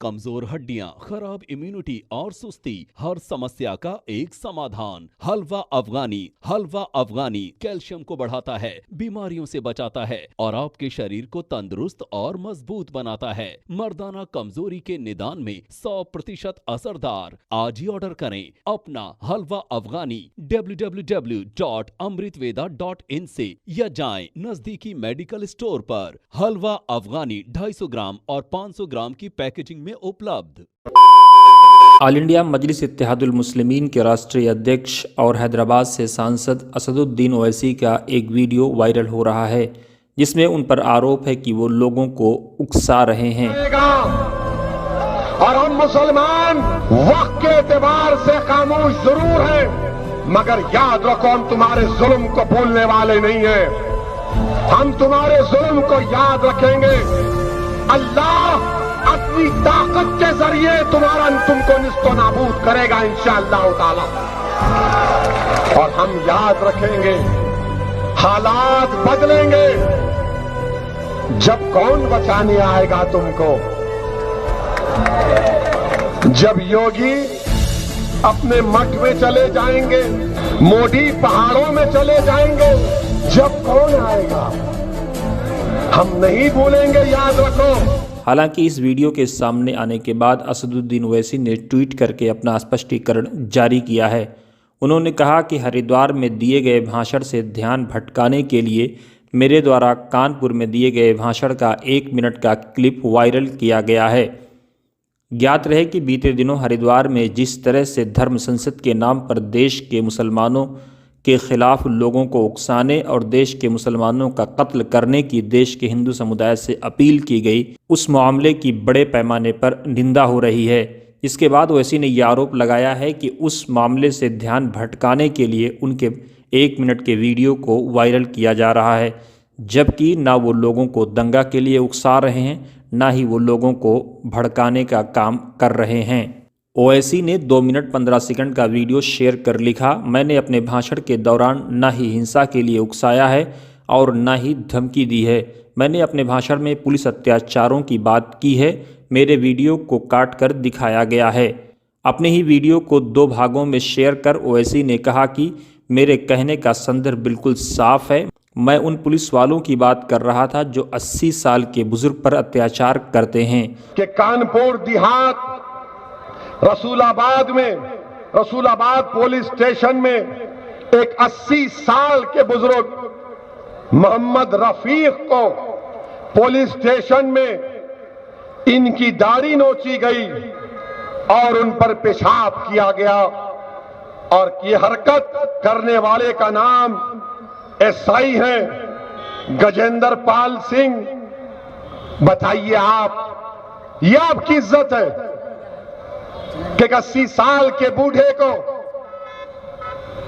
कमजोर हड्डियां, खराब इम्यूनिटी और सुस्ती, हर समस्या का एक समाधान। हलवा अफगानी। हलवा अफगानी कैल्शियम को बढ़ाता है, बीमारियों से बचाता है और आपके शरीर को तंदुरुस्त और मजबूत बनाता है। मर्दाना कमजोरी के निदान में 100% असरदार। आज ही ऑर्डर करें अपना हलवा अफगानी www.amritveda.in से या जाएं नजदीकी मेडिकल स्टोर पर। हलवा अफगानी 250 ग्राम और 500 ग्राम की पैकेजिंग में उपलब्ध। ऑल इंडिया मजलिस इत्तेहादुल मुस्लिमीन के राष्ट्रीय अध्यक्ष और हैदराबाद से सांसद असदुद्दीन ओवैसी का एक वीडियो वायरल हो रहा है, जिसमें उन पर आरोप है कि वो लोगों को उकसा रहे हैं। और हम मुसलमान वक्त के एतबार से खामोश जरूर हैं, मगर याद रखो हम तुम्हारे जुल्म को भूलने वाले नहीं हैं। हम तुम्हारे जुल्म को याद रखेंगे। अल्लाह अपनी ताकत के जरिए तुमको निस्तो नाबूद करेगा इंशाअल्लाह ताला। और हम याद रखेंगे, हालात बदलेंगे। जब कौन बचाने आएगा तुमको? जब योगी अपने मठ में चले जाएंगे, मोदी पहाड़ों में चले जाएंगे, जब कौन आएगा? हम नहीं भूलेंगे, याद रखो। हालांकि इस वीडियो के सामने आने के बाद असदुद्दीन ओवैसी ने ट्वीट करके अपना स्पष्टीकरण जारी किया है। उन्होंने कहा कि हरिद्वार में दिए गए भाषण से ध्यान भटकाने के लिए मेरे द्वारा कानपुर में दिए गए भाषण का 1 मिनट का क्लिप वायरल किया गया है। ज्ञात रहे कि बीते दिनों हरिद्वार में जिस तरह से धर्म संसद के नाम पर देश के मुसलमानों के खिलाफ लोगों को उकसाने और देश के मुसलमानों का कत्ल करने की देश के हिंदू समुदाय से अपील की गई, उस मामले की बड़े पैमाने पर निंदा हो रही है। इसके बाद ओवैसी ने यह आरोप लगाया है कि उस मामले से ध्यान भटकाने के लिए उनके 1 मिनट के वीडियो को वायरल किया जा रहा है, जबकि ना वो लोगों को दंगा के लिए उकसा रहे हैं, ना ही वो लोगों को भड़काने का काम कर रहे हैं। ओवैसी ने 2 मिनट 15 सेकंड का वीडियो शेयर कर लिखा, मैंने अपने भाषण के दौरान ना ही हिंसा के लिए उकसाया है और ना ही धमकी दी है। मैंने अपने भाषण में पुलिस अत्याचारों की बात की है। मेरे वीडियो को काट कर दिखाया गया है। अपने ही वीडियो को 2 भागों में शेयर कर ओवैसी ने कहा कि मेरे कहने का संदर्भ बिल्कुल साफ है। मैं उन पुलिस वालों की बात कर रहा था जो 80 साल के बुजुर्ग पर अत्याचार करते हैं। कि कानपुर देहात रसूलाबाद पुलिस स्टेशन में एक 80 साल के बुजुर्ग मोहम्मद रफीक को पुलिस स्टेशन में इनकी दाढ़ी नोची गई और उन पर पेशाब किया गया। और ये हरकत करने वाले का नाम एसआई है गजेंद्र पाल सिंह। बताइए आप, यह आपकी इज्जत है कि 80 साल के बूढ़े को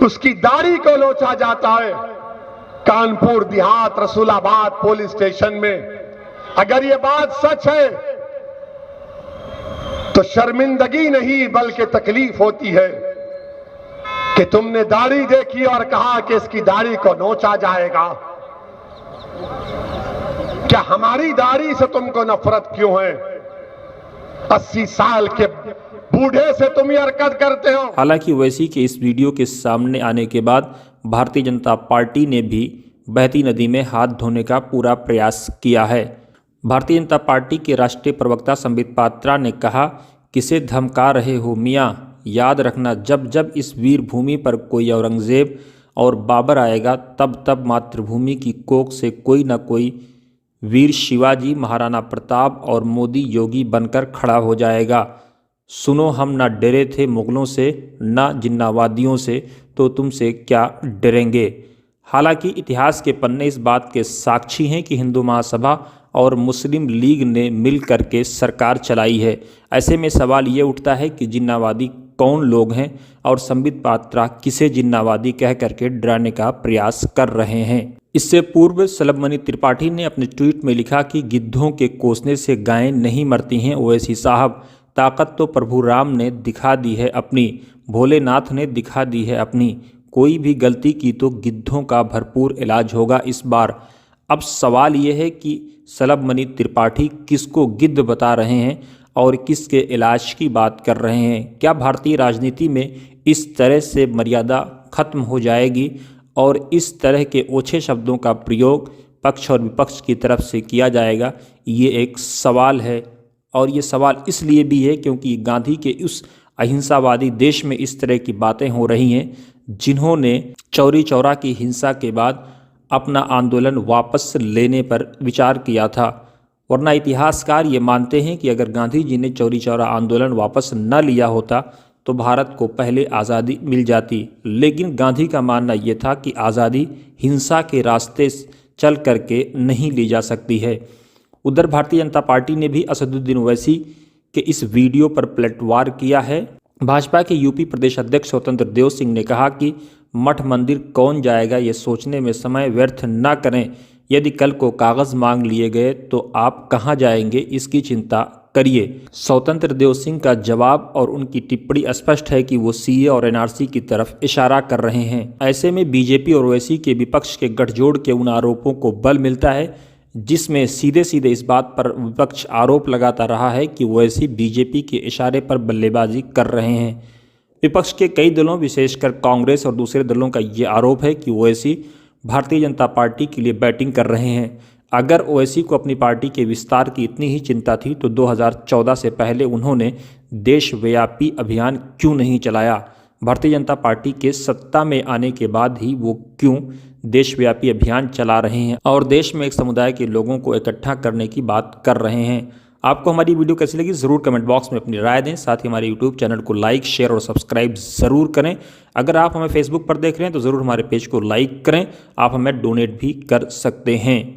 उसकी दाढ़ी को नोचा जाता है कानपुर देहात रसूलाबाद पुलिस स्टेशन में? अगर यह बात सच है तो शर्मिंदगी नहीं बल्कि तकलीफ होती है कि तुमने दाढ़ी देखी और कहा कि इसकी दाढ़ी को नोचा जाएगा। क्या हमारी दाढ़ी से तुमको नफरत क्यों है? 80 साल के बूढ़े से तुम ये हरकत करते हो। हालांकि ओवैसी के इस वीडियो के सामने आने के बाद भारतीय जनता पार्टी ने भी बहती नदी में हाथ धोने का पूरा प्रयास किया है। भारतीय जनता पार्टी के राष्ट्रीय प्रवक्ता संबित पात्रा ने कहा, किसे धमका रहे हो मियाँ? याद रखना, जब जब इस वीर भूमि पर कोई औरंगजेब और बाबर आएगा, तब तब मातृभूमि की कोख से कोई न कोई वीर शिवाजी, महाराणा प्रताप और मोदी योगी बनकर खड़ा हो जाएगा। सुनो, हम ना डरे थे मुगलों से, ना जिन्नावादियों से, तो तुमसे क्या डरेंगे। हालांकि इतिहास के पन्ने इस बात के साक्षी हैं कि हिंदू महासभा और मुस्लिम लीग ने मिल करके सरकार चलाई है। ऐसे में सवाल ये उठता है कि जिन्नावादी कौन लोग हैं और संबित पात्रा किसे जिन्नावादी कह करके डराने का प्रयास कर रहे हैं। इससे पूर्व सलभमणि त्रिपाठी ने अपने ट्वीट में लिखा कि गिद्धों के कोसने से गायें नहीं मरती हैं ओवैसी साहब, ताकत तो प्रभु राम ने दिखा दी है अपनी, भोलेनाथ ने दिखा दी है अपनी। कोई भी गलती की तो गिद्धों का भरपूर इलाज होगा इस बार। अब सवाल ये है कि सलभमणि त्रिपाठी किसको गिद्ध बता रहे हैं और किसके इलाज की बात कर रहे हैं? क्या भारतीय राजनीति में इस तरह से मर्यादा खत्म हो जाएगी और इस तरह के ओछे शब्दों का प्रयोग पक्ष और विपक्ष की तरफ से किया जाएगा? ये एक सवाल है, और ये सवाल इसलिए भी है क्योंकि गांधी के उस अहिंसावादी देश में इस तरह की बातें हो रही हैं जिन्होंने चौरी चौरा की हिंसा के बाद अपना आंदोलन वापस लेने पर विचार किया था। वरना इतिहासकार ये मानते हैं कि अगर गांधी जी ने चौरी चौरा आंदोलन वापस न लिया होता तो भारत को पहले आज़ादी मिल जाती। लेकिन गांधी का मानना ये था कि आज़ादी हिंसा के रास्ते चल करके नहीं ली जा सकती है। उधर भारतीय जनता पार्टी ने भी असदुद्दीन ओवैसी के इस वीडियो पर पलटवार किया है। भाजपा के यूपी प्रदेश अध्यक्ष स्वतंत्र देव सिंह ने कहा कि मठ मंदिर कौन जाएगा, ये सोचने में समय व्यर्थ न करें। यदि कल को कागज़ मांग लिए गए तो आप कहां जाएंगे, इसकी चिंता करिए। स्वतंत्र देव सिंह का जवाब और उनकी टिप्पणी स्पष्ट है कि वो सीए और एनआरसी की तरफ इशारा कर रहे हैं। ऐसे में बीजेपी और ओवैसी के विपक्ष के गठजोड़ के उन आरोपों को बल मिलता है जिसमें सीधे सीधे इस बात पर विपक्ष आरोप लगाता रहा है कि ओवैसी बीजेपी के इशारे पर बल्लेबाजी कर रहे हैं। विपक्ष के कई दलों विशेषकर कांग्रेस और दूसरे दलों का ये आरोप है कि ओवैसी भारतीय जनता पार्टी के लिए बैटिंग कर रहे हैं। अगर ओवैसी को अपनी पार्टी के विस्तार की इतनी ही चिंता थी तो 2014 से पहले उन्होंने देशव्यापी अभियान क्यों नहीं चलाया? भारतीय जनता पार्टी के सत्ता में आने के बाद ही वो क्यों देशव्यापी अभियान चला रहे हैं और देश में एक समुदाय के लोगों को इकट्ठा करने की बात कर रहे हैं? आपको हमारी वीडियो कैसी लगी ज़रूर कमेंट बॉक्स में अपनी राय दें। साथ ही हमारे यूट्यूब चैनल को लाइक, शेयर और सब्सक्राइब ज़रूर करें। अगर आप हमें फेसबुक पर देख रहे हैं तो ज़रूर हमारे पेज को लाइक करें। आप हमें डोनेट भी कर सकते हैं।